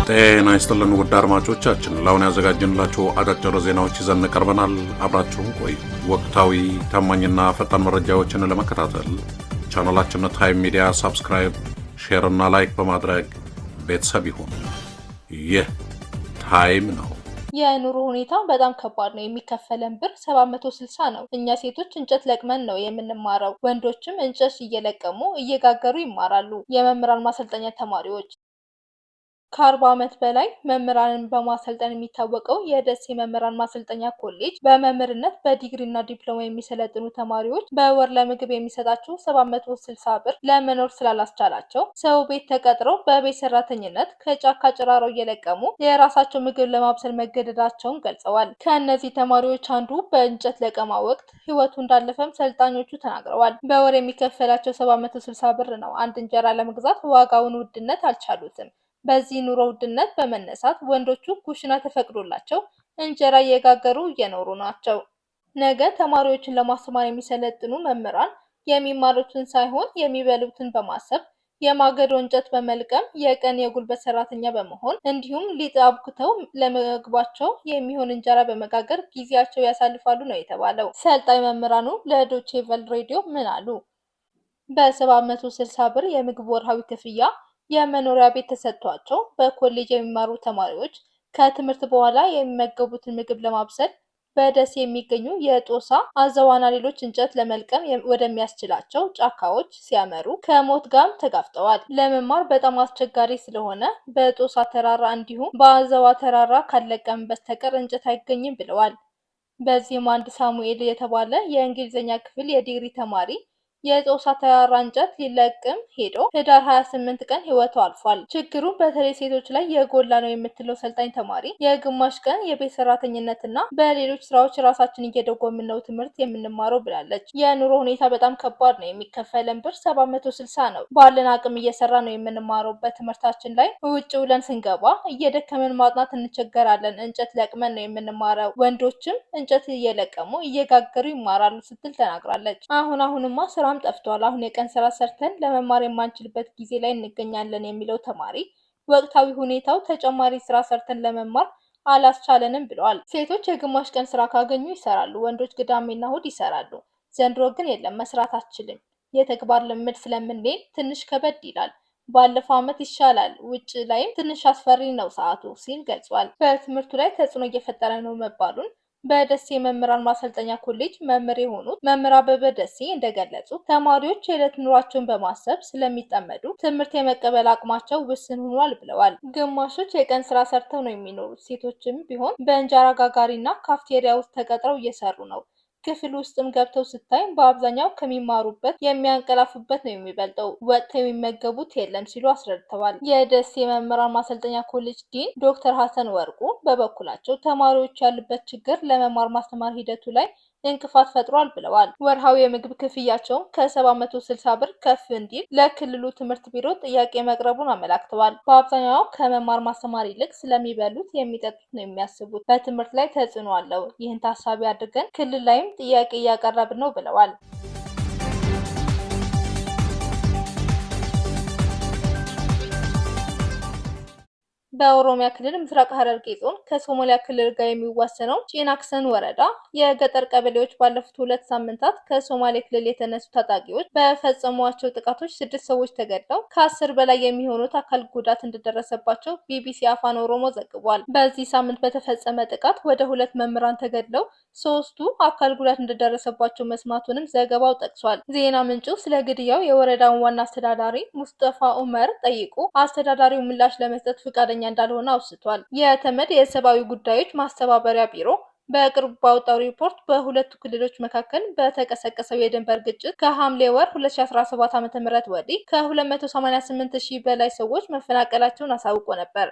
ጤና ይስጥልን ውድ አድማጮቻችን፣ ለአሁን ያዘጋጀንላችሁ አጫጭር ዜናዎች ይዘን ቀርበናል። አብራችሁን ቆዩ። ወቅታዊ ታማኝና ፈጣን መረጃዎችን ለመከታተል ቻናላችንን ታይም ሚዲያ ሰብስክራይብ፣ ሼር እና ላይክ በማድረግ ቤተሰብ ይሁኑ። ይህ ታይም ነው። የኑሮ ሁኔታ በጣም ከባድ ነው። የሚከፈለን ብር 760 ነው። እኛ ሴቶች እንጨት ለቅመን ነው የምንማረው። ወንዶችም እንጨት እየለቀሙ እየጋገሩ ይማራሉ። የመምህራን ማሰልጠኛ ተማሪዎች ከ40 ዓመት በላይ መምህራንን በማሰልጠን የሚታወቀው የደሴ መምህራን ማሰልጠኛ ኮሌጅ በመምህርነት በዲግሪና ዲፕሎማ የሚሰለጥኑ ተማሪዎች በወር ለምግብ የሚሰጣቸው 760 ብር ለመኖር ስላላስቻላቸው ሰው ቤት ተቀጥረው በቤት ሰራተኝነት ከጫካ ጭራሮ እየለቀሙ የራሳቸው ምግብ ለማብሰል መገደዳቸውን ገልጸዋል። ከእነዚህ ተማሪዎች አንዱ በእንጨት ለቀማ ወቅት ህይወቱ እንዳለፈም ሰልጣኞቹ ተናግረዋል። በወር የሚከፈላቸው 760 ብር ነው። አንድ እንጀራ ለመግዛት ዋጋውን ውድነት አልቻሉትም። በዚህ ኑሮ ውድነት በመነሳት ወንዶቹ ኩሽና ተፈቅዶላቸው እንጀራ እየጋገሩ እየኖሩ ናቸው። ነገ ተማሪዎችን ለማስተማር የሚሰለጥኑ መምህራን የሚማሩትን ሳይሆን የሚበሉትን በማሰብ የማገዶ እንጨት በመልቀም የቀን የጉልበት ሰራተኛ በመሆን እንዲሁም ሊጥ አብኩተው ለምግባቸው የሚሆን እንጀራ በመጋገር ጊዜያቸው ያሳልፋሉ ነው የተባለው። ሰልጣኝ መምህራኑ ለዶቼ ቬለ ሬዲዮ ምን አሉ? በ760 ብር የምግብ ወርሃዊ ክፍያ የመኖሪያ ቤት ተሰጥቷቸው በኮሌጅ የሚማሩ ተማሪዎች ከትምህርት በኋላ የሚመገቡትን ምግብ ለማብሰል በደሴ የሚገኙ የጦሳ አዘዋና ሌሎች እንጨት ለመልቀም ወደሚያስችላቸው ጫካዎች ሲያመሩ ከሞት ጋር ተጋፍጠዋል። ለመማር በጣም አስቸጋሪ ስለሆነ በጦሳ ተራራ እንዲሁም በአዘዋ ተራራ ካለቀም በስተቀር እንጨት አይገኝም ብለዋል። በዚህም አንድ ሳሙኤል የተባለ የእንግሊዝኛ ክፍል የዲግሪ ተማሪ የጦሳ ተራራ እንጨት ሊለቅም ሄዶ ህዳር 28 ቀን ህይወቱ አልፏል። ችግሩ በተለይ ሴቶች ላይ የጎላ ነው የምትለው ሰልጣኝ ተማሪ የግማሽ ቀን የቤት ሰራተኝነትና በሌሎች ስራዎች ራሳችን እየደጎምን ነው ትምህርት የምንማረው ብላለች። የኑሮ ሁኔታ በጣም ከባድ ነው። የሚከፈለን ብር 760 ነው። ባለን አቅም እየሰራ ነው የምንማረው። በትምህርታችን ላይ ውጭ ውለን ስንገባ እየደከመን ማጥናት እንቸገራለን። እንጨት ለቅመን ነው የምንማረው። ወንዶችም እንጨት እየለቀሙ እየጋገሩ ይማራሉ ስትል ተናግራለች። አሁንማ ስራም ጠፍቷል። አሁን የቀን ስራ ሰርተን ለመማር የማንችልበት ጊዜ ላይ እንገኛለን የሚለው ተማሪ ወቅታዊ ሁኔታው ተጨማሪ ስራ ሰርተን ለመማር አላስቻለንም ብለዋል። ሴቶች የግማሽ ቀን ስራ ካገኙ ይሰራሉ፣ ወንዶች ቅዳሜና እሁድ ይሰራሉ። ዘንድሮ ግን የለም፣ መስራት አትችልም። የተግባር ልምድ ስለምንሄድ ትንሽ ከበድ ይላል። ባለፈው ዓመት ይሻላል፣ ውጭ ላይም ትንሽ አስፈሪ ነው ሰዓቱ ሲል ገልጿል። በትምህርቱ ላይ ተጽዕኖ እየፈጠረ ነው መባሉን በደሴ መምህራን ማሰልጠኛ ኮሌጅ መምህር የሆኑት መምህር አበበ ደሴ እንደገለጹ ተማሪዎች የዕለት ኑሯቸውን በማሰብ ስለሚጠመዱ ትምህርት የመቀበል አቅማቸው ውስን ሆኗል ብለዋል። ግማሾች የቀን ስራ ሰርተው ነው የሚኖሩት። ሴቶችም ቢሆን በእንጀራ ጋጋሪና ካፍቴሪያ ውስጥ ተቀጥረው እየሰሩ ነው። ክፍል ውስጥም ገብተው ስታይ በአብዛኛው ከሚማሩበት የሚያንቀላፉበት ነው የሚበልጠው። ወጥተው የሚመገቡት የለም ሲሉ አስረድተዋል። የደሴ መምህራን ማሰልጠኛ ኮሌጅ ዲን ዶክተር ሀሰን ወርቁ በበኩላቸው ተማሪዎች ያሉበት ችግር ለመማር ማስተማር ሂደቱ ላይ እንቅፋት ፈጥሯል ብለዋል። ወርሃዊ የምግብ ክፍያቸውን ከ760 ብር ከፍ እንዲል ለክልሉ ትምህርት ቢሮ ጥያቄ መቅረቡን አመላክተዋል። በአብዛኛው ከመማር ማስተማር ይልቅ ስለሚበሉት የሚጠጡት ነው የሚያስቡት። በትምህርት ላይ ተጽዕኖ አለው። ይህን ታሳቢ አድርገን ክልል ላይም ጥያቄ እያቀረብን ነው ብለዋል። በኦሮሚያ ክልል ምስራቅ ሐረርጌ ዞን ከሶማሊያ ክልል ጋር የሚዋሰነው ጪናክሰን ወረዳ የገጠር ቀበሌዎች ባለፉት 2 ሳምንታት ከሶማሌ ክልል የተነሱ ታጣቂዎች በፈጸሟቸው ጥቃቶች 6 ሰዎች ተገድለው ከ10 በላይ የሚሆኑት አካል ጉዳት እንደደረሰባቸው ቢቢሲ አፋን ኦሮሞ ዘግቧል። በዚህ ሳምንት በተፈጸመ ጥቃት ወደ 2 መምህራን ተገድለው 3ቱ አካል ጉዳት እንደደረሰባቸው መስማቱንም ዘገባው ጠቅሷል። ዜና ምንጩ ስለ ግድያው የወረዳውን ዋና አስተዳዳሪ ሙስጠፋ ኡመር ጠይቁ አስተዳዳሪው ምላሽ ለመስጠት ፈቃደኛ እንዳልሆነ አውስቷል። የተመድ የሰብአዊ ጉዳዮች ማስተባበሪያ ቢሮ በቅርቡ ባወጣው ሪፖርት በሁለቱ ክልሎች መካከል በተቀሰቀሰው የድንበር ግጭት ከሐምሌ ወር 2017 ዓ.ም ወዲህ ከ288,000 በላይ ሰዎች መፈናቀላቸውን አሳውቆ ነበር።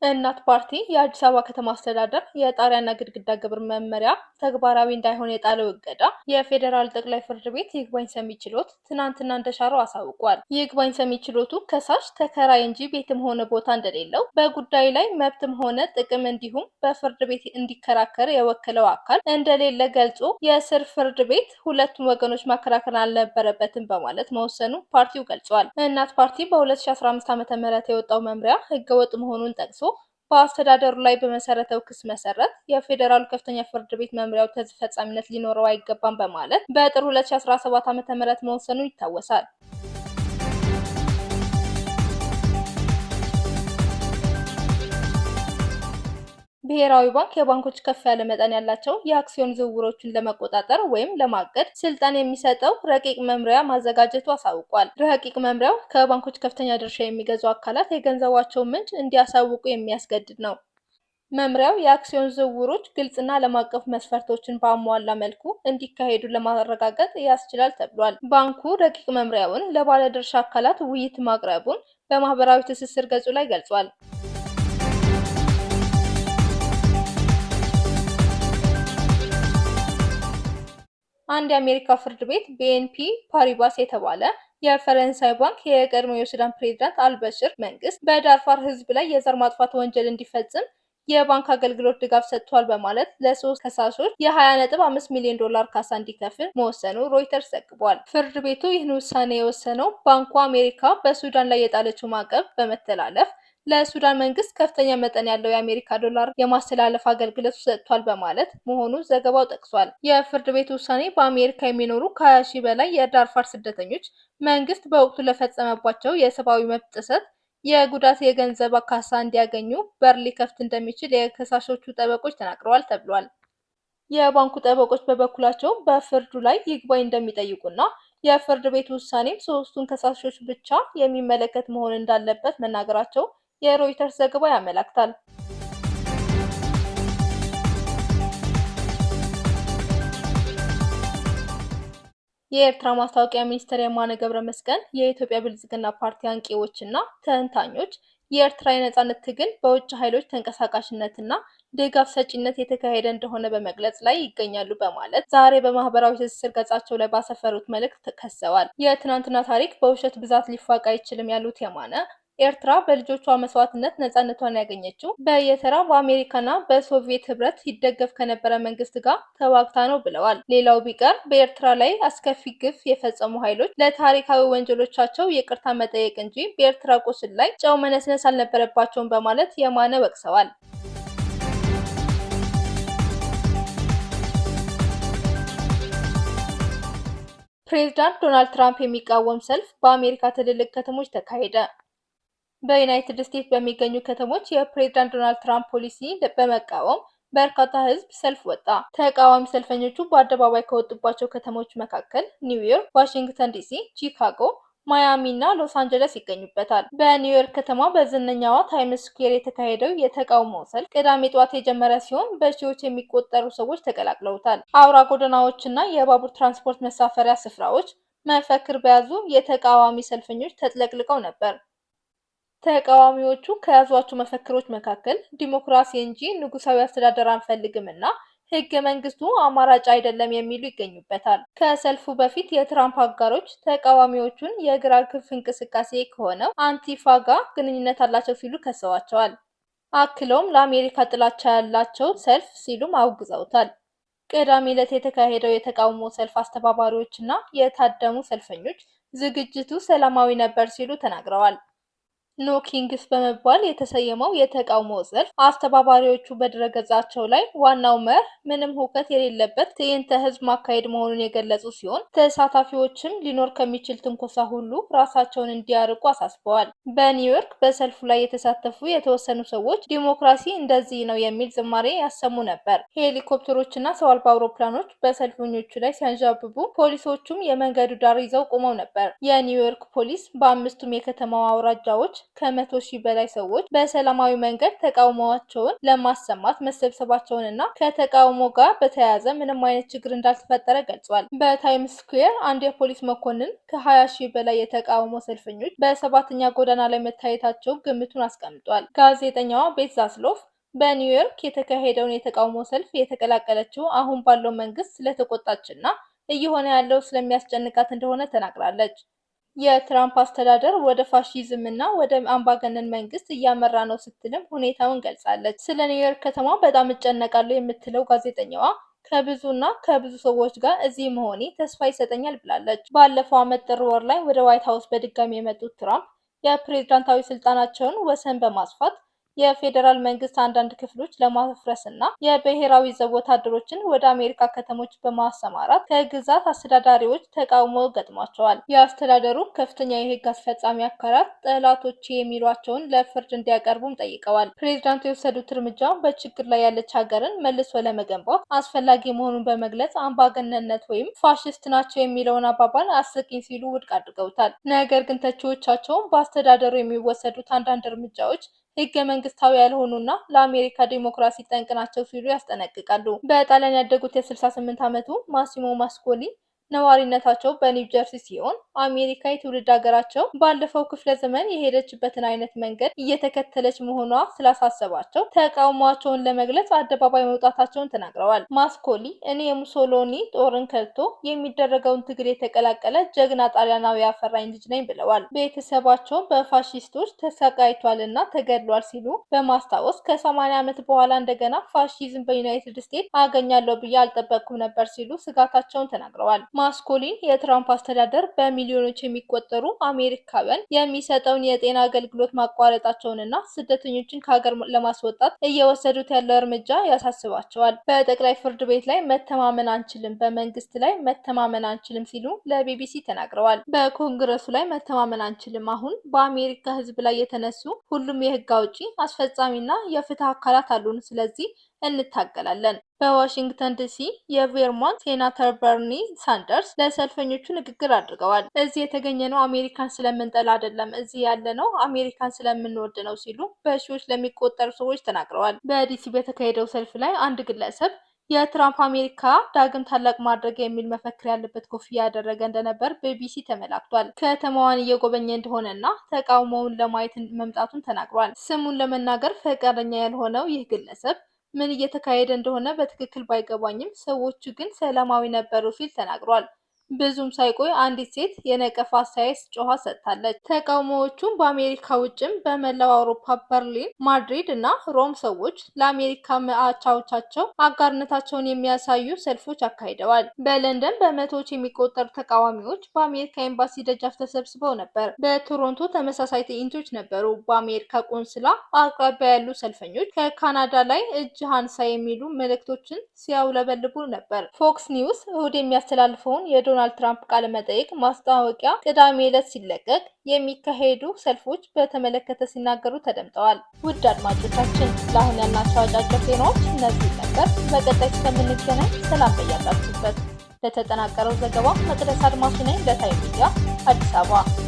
እናት ፓርቲ የአዲስ አበባ ከተማ አስተዳደር የጣሪያና ግድግዳ ግብር መመሪያ ተግባራዊ እንዳይሆን የጣለው እገዳ የፌዴራል ጠቅላይ ፍርድ ቤት ይግባኝ ሰሚ ችሎት ትናንትና እንደሻረው አሳውቋል። ይግባኝ ሰሚ ችሎቱ ከሳሽ ተከራይ እንጂ ቤትም ሆነ ቦታ እንደሌለው፣ በጉዳዩ ላይ መብትም ሆነ ጥቅም እንዲሁም በፍርድ ቤት እንዲከራከር የወከለው አካል እንደሌለ ገልጾ የስር ፍርድ ቤት ሁለቱም ወገኖች ማከራከር አልነበረበትም በማለት መወሰኑ ፓርቲው ገልጿል። እናት ፓርቲ በ2015 ዓ.ም የወጣው መምሪያ ህገወጥ መሆኑን ጠቅሶ በአስተዳደሩ ላይ በመሰረተው ክስ መሰረት የፌዴራሉ ከፍተኛ ፍርድ ቤት መምሪያው ተፈጻሚነት ሊኖረው አይገባም በማለት በጥር 2017 ዓ.ም መወሰኑ ይታወሳል። ብሔራዊ ባንክ የባንኮች ከፍ ያለ መጠን ያላቸው የአክሲዮን ዝውውሮችን ለመቆጣጠር ወይም ለማገድ ስልጣን የሚሰጠው ረቂቅ መምሪያ ማዘጋጀቱ አሳውቋል። ረቂቅ መምሪያው ከባንኮች ከፍተኛ ድርሻ የሚገዙ አካላት የገንዘባቸውን ምንጭ እንዲያሳውቁ የሚያስገድድ ነው። መምሪያው የአክሲዮን ዝውውሮች ግልጽና ዓለም አቀፍ መስፈርቶችን በአሟላ መልኩ እንዲካሄዱ ለማረጋገጥ ያስችላል ተብሏል። ባንኩ ረቂቅ መምሪያውን ለባለድርሻ አካላት ውይይት ማቅረቡን በማህበራዊ ትስስር ገጹ ላይ ገልጿል። አንድ የአሜሪካ ፍርድ ቤት BNP ፓሪባስ የተባለ የፈረንሳይ ባንክ የቀድሞ የሱዳን ፕሬዝዳንት አልበሽር መንግስት በዳርፋር ህዝብ ላይ የዘር ማጥፋት ወንጀል እንዲፈጽም የባንክ አገልግሎት ድጋፍ ሰጥቷል በማለት ለሶስት ከሳሾች የ20.5 ሚሊዮን ዶላር ካሳ እንዲከፍል መወሰኑ ሮይተርስ ዘግቧል። ፍርድ ቤቱ ይህን ውሳኔ የወሰነው ባንኩ አሜሪካ በሱዳን ላይ የጣለችው ማዕቀብ በመተላለፍ ለሱዳን መንግስት ከፍተኛ መጠን ያለው የአሜሪካ ዶላር የማስተላለፍ አገልግሎት ሰጥቷል በማለት መሆኑ ዘገባው ጠቅሷል። የፍርድ ቤት ውሳኔ በአሜሪካ የሚኖሩ ከ20 ሺህ በላይ የዳርፋር ስደተኞች መንግስት በወቅቱ ለፈጸመባቸው የሰብአዊ መብት ጥሰት የጉዳት የገንዘብ ካሳ እንዲያገኙ በር ሊከፍት እንደሚችል የከሳሾቹ ጠበቆች ተናግረዋል ተብሏል። የባንኩ ጠበቆች በበኩላቸው በፍርዱ ላይ ይግባኝ እንደሚጠይቁና የፍርድ ቤት ውሳኔም ሶስቱን ከሳሾች ብቻ የሚመለከት መሆን እንዳለበት መናገራቸው የሮይተርስ ዘገባ ያመለክታል። የኤርትራ ማስታወቂያ ሚኒስትር የማነ ገብረመስቀል የኢትዮጵያ ብልጽግና ፓርቲ አንቂዎችና ተንታኞች የኤርትራ የነጻነት ትግል በውጭ ኃይሎች ተንቀሳቃሽነትና ድጋፍ ሰጪነት የተካሄደ እንደሆነ በመግለጽ ላይ ይገኛሉ በማለት ዛሬ በማህበራዊ ትስስር ገጻቸው ላይ ባሰፈሩት መልእክት ተከሰዋል። የትናንትና ታሪክ በውሸት ብዛት ሊፋቅ አይችልም ያሉት የማነ ኤርትራ በልጆቿ መስዋዕትነት ነጻነቷን ያገኘችው በየተራ በአሜሪካና በሶቪየት ህብረት ይደገፍ ከነበረ መንግስት ጋር ተዋግታ ነው ብለዋል። ሌላው ቢቀር በኤርትራ ላይ አስከፊ ግፍ የፈጸሙ ኃይሎች ለታሪካዊ ወንጀሎቻቸው ይቅርታ መጠየቅ እንጂ በኤርትራ ቁስል ላይ ጨው መነስነስ አልነበረባቸውም በማለት የማነ ወቅሰዋል። ፕሬዝዳንት ዶናልድ ትራምፕ የሚቃወም ሰልፍ በአሜሪካ ትልልቅ ከተሞች ተካሄደ። በዩናይትድ ስቴትስ በሚገኙ ከተሞች የፕሬዝዳንት ዶናልድ ትራምፕ ፖሊሲ በመቃወም በርካታ ህዝብ ሰልፍ ወጣ። ተቃዋሚ ሰልፈኞቹ በአደባባይ ከወጡባቸው ከተሞች መካከል ኒውዮርክ፣ ዋሽንግተን ዲሲ፣ ቺካጎ፣ ማያሚ እና ሎስ አንጀለስ ይገኙበታል። በኒውዮርክ ከተማ በዝነኛዋ ታይምስ ስኩዌር የተካሄደው የተቃውሞ ሰልፍ ቅዳሜ ጠዋት የጀመረ ሲሆን በሺዎች የሚቆጠሩ ሰዎች ተቀላቅለውታል። አውራ ጎዳናዎችና የባቡር ትራንስፖርት መሳፈሪያ ስፍራዎች መፈክር በያዙ የተቃዋሚ ሰልፈኞች ተጥለቅልቀው ነበር። ተቃዋሚዎቹ ከያዟቸው መፈክሮች መካከል ዲሞክራሲ እንጂ ንጉሳዊ አስተዳደር አንፈልግም እና ህገ መንግስቱ አማራጭ አይደለም የሚሉ ይገኙበታል። ከሰልፉ በፊት የትራምፕ አጋሮች ተቃዋሚዎቹን የግራ ክንፍ እንቅስቃሴ ከሆነው አንቲፋ ጋር ግንኙነት አላቸው ሲሉ ከሰዋቸዋል። አክለውም ለአሜሪካ ጥላቻ ያላቸው ሰልፍ ሲሉም አውግዘውታል። ቅዳሜ ዕለት የተካሄደው የተቃውሞ ሰልፍ አስተባባሪዎችና የታደሙ ሰልፈኞች ዝግጅቱ ሰላማዊ ነበር ሲሉ ተናግረዋል። ኖ ኪንግስ በመባል የተሰየመው የተቃውሞ ሰልፍ አስተባባሪዎቹ በድረገጻቸው ላይ ዋናው መርህ ምንም ሁከት የሌለበት ትዕይንተ ህዝብ ማካሄድ መሆኑን የገለጹ ሲሆን ተሳታፊዎችም ሊኖር ከሚችል ትንኮሳ ሁሉ ራሳቸውን እንዲያርቁ አሳስበዋል። በኒውዮርክ በሰልፉ ላይ የተሳተፉ የተወሰኑ ሰዎች ዲሞክራሲ እንደዚህ ነው የሚል ዝማሬ ያሰሙ ነበር። ሄሊኮፕተሮችና ሰው አልባ አውሮፕላኖች በሰልፈኞቹ ላይ ሲያንዣብቡ፣ ፖሊሶቹም የመንገዱ ዳር ይዘው ቆመው ነበር። የኒውዮርክ ፖሊስ በአምስቱም የከተማዋ አውራጃዎች ከ100,000 በላይ ሰዎች በሰላማዊ መንገድ ተቃውሟቸውን ለማሰማት መሰብሰባቸውንና ከተቃውሞ ጋር በተያያዘ ምንም አይነት ችግር እንዳልተፈጠረ ገልጿል። በታይምስ ስኩዌር አንድ የፖሊስ መኮንን ከ20,000 በላይ የተቃውሞ ሰልፈኞች በሰባተኛ ጎዳና ላይ መታየታቸው ግምቱን አስቀምጧል። ጋዜጠኛዋ ቤት ዛስሎቭ በኒውዮርክ የተካሄደውን የተቃውሞ ሰልፍ የተቀላቀለችው አሁን ባለው መንግስት ስለተቆጣችና እየሆነ ያለው ስለሚያስጨንቃት እንደሆነ ተናግራለች። የትራምፕ አስተዳደር ወደ ፋሺዝም እና ወደ አምባገነን መንግስት እያመራ ነው ስትልም ሁኔታውን ገልጻለች። ስለ ኒውዮርክ ከተማ በጣም እጨነቃለሁ የምትለው ጋዜጠኛዋ ከብዙ ሰዎች ጋር እዚህ መሆኔ ተስፋ ይሰጠኛል ብላለች። ባለፈው ዓመት ጥር ወር ላይ ወደ ዋይት ሀውስ በድጋሚ የመጡት ትራምፕ የፕሬዝዳንታዊ ስልጣናቸውን ወሰን በማስፋት የፌዴራል መንግስት አንዳንድ ክፍሎች ለማፍረስና የብሔራዊ ዘብ ወታደሮችን ወደ አሜሪካ ከተሞች በማሰማራት ከግዛት አስተዳዳሪዎች ተቃውሞ ገጥሟቸዋል። የአስተዳደሩ ከፍተኛ የህግ አስፈጻሚ አካላት ጠላቶች የሚሏቸውን ለፍርድ እንዲያቀርቡም ጠይቀዋል። ፕሬዝዳንቱ የወሰዱት እርምጃ በችግር ላይ ያለች ሀገርን መልሶ ለመገንባት አስፈላጊ መሆኑን በመግለጽ አምባገነንነት ወይም ፋሽስት ናቸው የሚለውን አባባል አስቂኝ ሲሉ ውድቅ አድርገውታል። ነገር ግን ተቺዎቻቸው በአስተዳደሩ የሚወሰዱት አንዳንድ እርምጃዎች ህገ መንግስታዊ ያልሆኑና ለአሜሪካ ዲሞክራሲ ጠንቅ ናቸው ሲሉ ያስጠነቅቃሉ። በጣሊያን ያደጉት የ68 ዓመቱ ማሲሞ ማስኮሊ ነዋሪነታቸው በኒው ጀርሲ ሲሆን አሜሪካ የትውልድ ሀገራቸው ባለፈው ክፍለ ዘመን የሄደችበትን አይነት መንገድ እየተከተለች መሆኗ ስላሳሰባቸው ተቃውሟቸውን ለመግለጽ አደባባይ መውጣታቸውን ተናግረዋል። ማስኮሊ እኔ የሙሶሎኒ ጦርን ከድቶ የሚደረገውን ትግል የተቀላቀለ ጀግና ጣሊያናዊ ያፈራኝ ልጅ ነኝ ብለዋል። ቤተሰባቸው በፋሺስቶች ተሰቃይቷልና ተገድሏል ሲሉ በማስታወስ ከ80 ዓመት በኋላ እንደገና ፋሺዝም በዩናይትድ ስቴትስ አገኛለሁ ብዬ አልጠበቅኩም ነበር ሲሉ ስጋታቸውን ተናግረዋል። ማስኮሊን የትራምፕ አስተዳደር በሚሊዮኖች የሚቆጠሩ አሜሪካውያን የሚሰጠውን የጤና አገልግሎት ማቋረጣቸውንና ስደተኞችን ከሀገር ለማስወጣት እየወሰዱት ያለው እርምጃ ያሳስባቸዋል። በጠቅላይ ፍርድ ቤት ላይ መተማመን አንችልም፣ በመንግስት ላይ መተማመን አንችልም ሲሉ ለቢቢሲ ተናግረዋል። በኮንግረሱ ላይ መተማመን አንችልም። አሁን በአሜሪካ ሕዝብ ላይ የተነሱ ሁሉም የህግ አውጪ፣ አስፈጻሚና የፍትህ አካላት አሉን። ስለዚህ እንታገላለን። በዋሽንግተን ዲሲ የቬርሞንት ሴናተር በርኒ ሳንደርስ ለሰልፈኞቹ ንግግር አድርገዋል። እዚህ የተገኘነው አሜሪካን ስለምንጠላ አይደለም፣ እዚህ ያለነው አሜሪካን ስለምንወድ ነው ሲሉ በሺዎች ለሚቆጠሩ ሰዎች ተናግረዋል። በዲሲ በተካሄደው ሰልፍ ላይ አንድ ግለሰብ የትራምፕ አሜሪካ ዳግም ታላቅ ማድረግ የሚል መፈክር ያለበት ኮፍያ ያደረገ እንደነበር በቢቢሲ ተመላክቷል። ከተማዋን እየጎበኘ እንደሆነና ተቃውሞውን ለማየት መምጣቱን ተናግሯል። ስሙን ለመናገር ፈቃደኛ ያልሆነው ይህ ግለሰብ ምን እየተካሄደ እንደሆነ በትክክል ባይገባኝም ሰዎቹ ግን ሰላማዊ ነበሩ ሲል ተናግሯል። ብዙም ሳይቆይ አንዲት ሴት የነቀፋ አስተያየት ጮኻ ሰጥታለች። ተቃውሞዎቹም በአሜሪካ ውጭም በመላው አውሮፓ በርሊን፣ ማድሪድ እና ሮም ሰዎች ለአሜሪካ አቻዎቻቸው አጋርነታቸውን የሚያሳዩ ሰልፎች አካሂደዋል። በለንደን በመቶዎች የሚቆጠሩ ተቃዋሚዎች በአሜሪካ ኤምባሲ ደጃፍ ተሰብስበው ነበር። በቶሮንቶ ተመሳሳይ ትዕይንቶች ነበሩ። በአሜሪካ ቆንስላ አቅራቢያ ያሉ ሰልፈኞች ከካናዳ ላይ እጅ አንሳ የሚሉ መልእክቶችን ሲያውለበልቡ ነበር። ፎክስ ኒውስ እሁድ የሚያስተላልፈውን የዶናልድ ትራምፕ ቃለ መጠይቅ ማስታወቂያ ቅዳሜ ዕለት ሲለቀቅ የሚካሄዱ ሰልፎች በተመለከተ ሲናገሩ ተደምጠዋል። ውድ አድማጮቻችን ለአሁን ያልናቸው አጫጭር ዜናዎች እነዚህ ነበር። በቀጣይ እስከምንገናኝ ሰላም በያላችሁበት። ለተጠናቀረው ዘገባ መቅደስ አድማሱ ነኝ ለታይም ሚዲያ አዲስ አበባ።